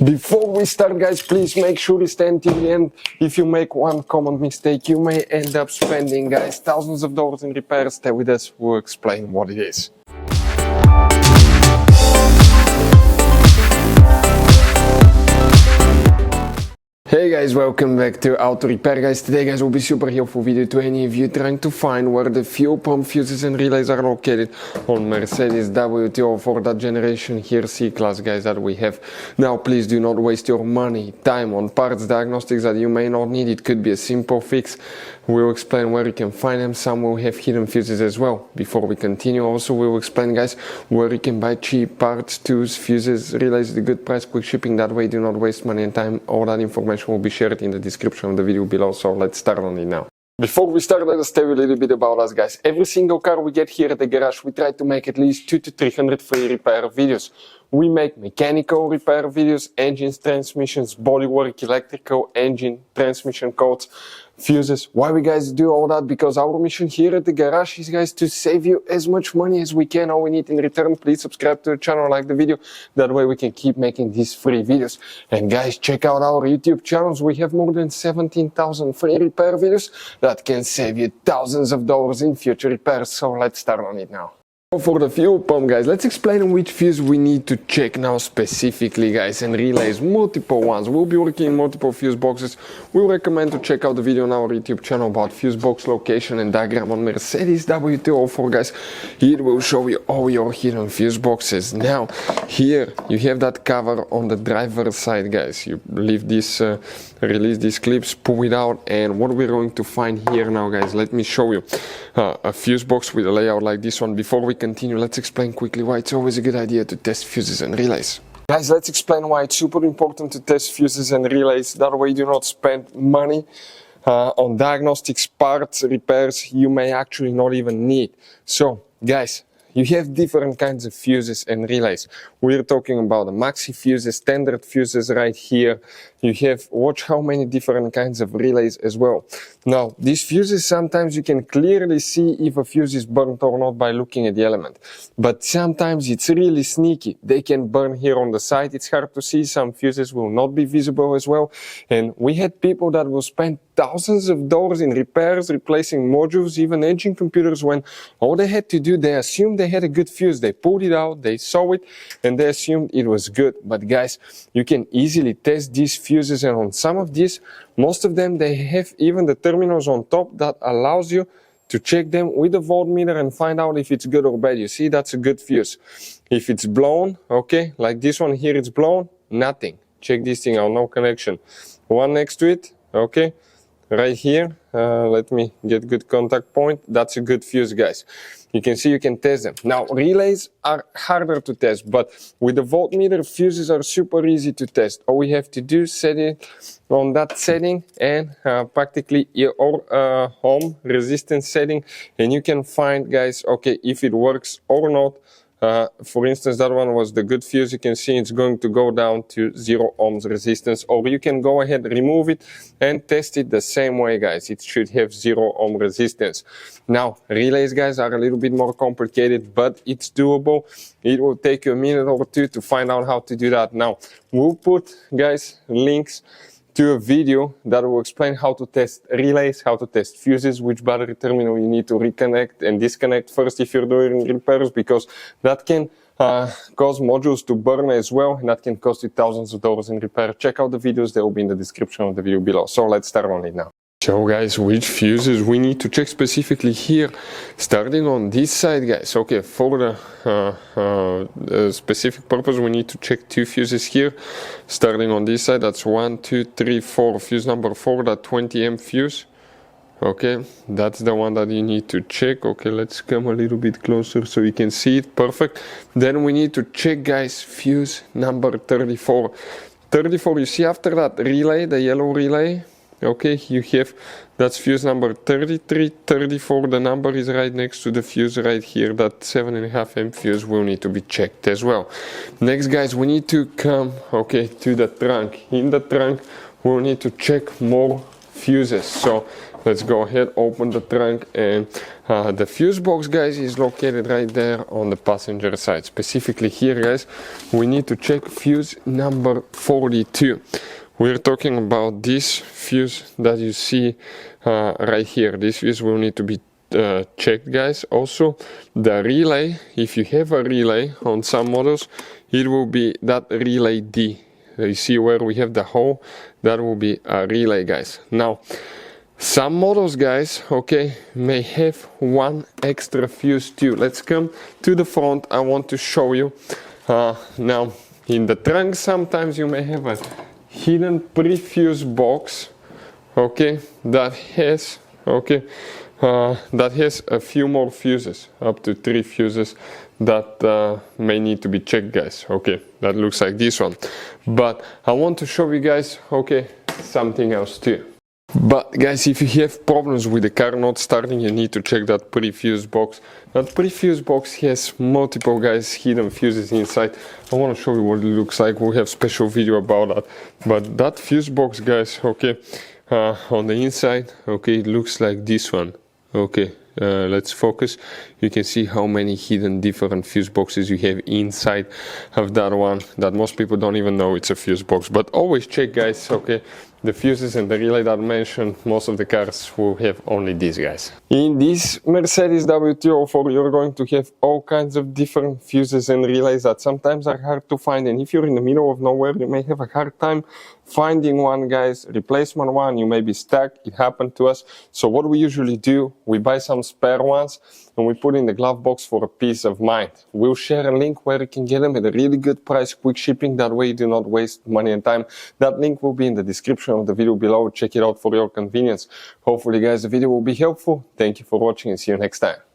Before we start, guys, please make sure you stay until the end. If you make one common mistake, you may end up spending, guys, thousands of dollars in repairs. Stay with us, we'll explain what it is. Hey guys, welcome back to Auto Repair, guys. Today, guys, will be super helpful video to any of you trying to find where the fuel pump fuses and relays are located on Mercedes W204, that generation here C-Class, guys, that we have. Now, please do not waste your money, time on parts diagnostics that you may not need. It could be a simple fix. We'll explain where you can find them. Some will have hidden fuses as well. Before we continue, also we'll explain, guys, where you can buy cheap parts, tools, fuses, relays, the good price, quick shipping. That way, do not waste money and time. All that information will be shared in the description of the video below, so let's start on it now. Before we start, let us tell you a little bit about us, guys. Every single car we get here at the garage, we try to make at least 200 to 300 free repair videos. We make mechanical repair videos, engines, transmissions, bodywork, electrical, engine, transmission codes, fuses. Why we guys do all that? Because our mission here at the garage is, guys, to save you as much money as we can. All we need in return, please subscribe to the channel, like the video. That way we can keep making these free videos. And guys, check out our YouTube channels. We have more than 17,000 free repair videos that can save you thousands of dollars in future repairs. So let's start on it now. For the fuel pump, guys, let's explain which fuse we need to check now specifically, guys, and relays, multiple ones. We'll be working in multiple fuse boxes. We recommend to check out the video on our YouTube channel about fuse box location and diagram on Mercedes W204, guys. It will show you all your hidden fuse boxes. Now, here you have that cover on the driver's side, guys. You leave this, release these clips, pull it out, and what we're going to find here now, guys, let me show you a fuse box with a layout like this one. Before we continue, let's explain quickly why it's always a good idea to test fuses and relays. Guys, let's explain why it's super important to test fuses and relays. That way you do not spend money on diagnostics, parts, repairs you may actually not even need. So, guys, you have different kinds of fuses and relays. We're talking about the maxi fuses, standard fuses right here. You have, watch how many different kinds of relays as well. Now, these fuses, sometimes you can clearly see if a fuse is burnt or not by looking at the element. But sometimes it's really sneaky. They can burn here on the side. It's hard to see. Some fuses will not be visible as well. And we had people that will spend thousands of dollars in repairs, replacing modules, even engine computers, when all they had to do, they assumed they had a good fuse. They pulled it out, they saw it, and they assumed it was good. But guys, you can easily test these fuses, and on some of these, most of them, they have even the terminals on top that allows you to check them with a voltmeter and find out if it's good or bad. You see, that's a good fuse. If it's blown, okay, like this one here, it's blown, nothing. Check this thing out, no connection. One next to it, okay. Right here, let me get good contact point. That's a good fuse, guys. You can see you can test them. Now, relays are harder to test, but with the voltmeter, fuses are super easy to test. All we have to do is set it on that setting and practically your ohm resistance setting, and you can find, guys, okay, if it works or not. For instance, that one was the good fuse. You can see it's going to go down to 0 ohms resistance, or you can go ahead, remove it and test it the same way, guys. It should have 0 ohm resistance. Now, relays, guys, are a little bit more complicated, but it's doable. It will take you a minute or two to find out how to do that. Now, we'll put, guys, links to a video that will explain how to test relays, how to test fuses, which battery terminal you need to reconnect and disconnect first if you're doing repairs, because that can cause modules to burn as well, and that can cost you thousands of dollars in repair. Check out the videos, they will be in the description of the video below. So let's start on it now. So guys, which fuses we need to check specifically here, starting on this side, guys. Okay, for the specific purpose, we need to check 2 fuses here, starting on this side. That's 1, 2, 3, 4. Fuse number 4, that 20 amp fuse. Okay, that's the one that you need to check. Okay, let's come a little bit closer so you can see it. Perfect. Then we need to check, guys, fuse number 34. 34, you see after that relay, the yellow relay, okay, you have, that's fuse number 33, 34, the number is right next to the fuse right here. That 7.5 amp fuse will need to be checked as well. Next, guys, we need to come, okay, to the trunk. In the trunk, we'll need to check more fuses. So let's go ahead, open the trunk, and the fuse box, guys, is located right there on the passenger side. Specifically here, guys, we need to check fuse number 42. We're talking about this fuse that you see right here. This fuse will need to be checked, guys. Also, the relay, if you have a relay on some models, it will be that relay D. You see where we have the hole, that will be a relay, guys. Now, some models, guys, okay, may have one extra fuse too. Let's come to the front. I want to show you. Now, in the trunk, sometimes you may have a hidden pre-fuse box, okay, that has, a few more fuses, up to 3 fuses that may need to be checked, guys. Okay, that looks like this one, but I want to show you guys, okay, something else too. But guys, if you have problems with the car not starting, you need to check that pre-fuse box. That pre-fuse box has multiple, guys, hidden fuses inside. I want to show you what it looks like. We have special video about that. But that fuse box, guys, okay, on the inside, okay, it looks like this one. Okay, let's focus. You can see how many hidden different fuse boxes you have inside of that one, that most people don't even know it's a fuse box. But always check, guys, okay, the fuses and the relay that I mentioned. Most of the cars will have only these, guys. In this Mercedes W204, you're going to have all kinds of different fuses and relays that sometimes are hard to find, and if you're in the middle of nowhere, you may have a hard time finding one, guys. Replacement one, you may be stuck. It happened to us. So what we usually do, we buy some spare ones and we put in the glove box for a peace of mind. We'll share a link where you can get them at a really good price, quick shipping. That way you do not waste money and time. That link will be in the description of the video below. Check it out for your convenience. Hopefully, guys, the video will be helpful. Thank you for watching and see you next time.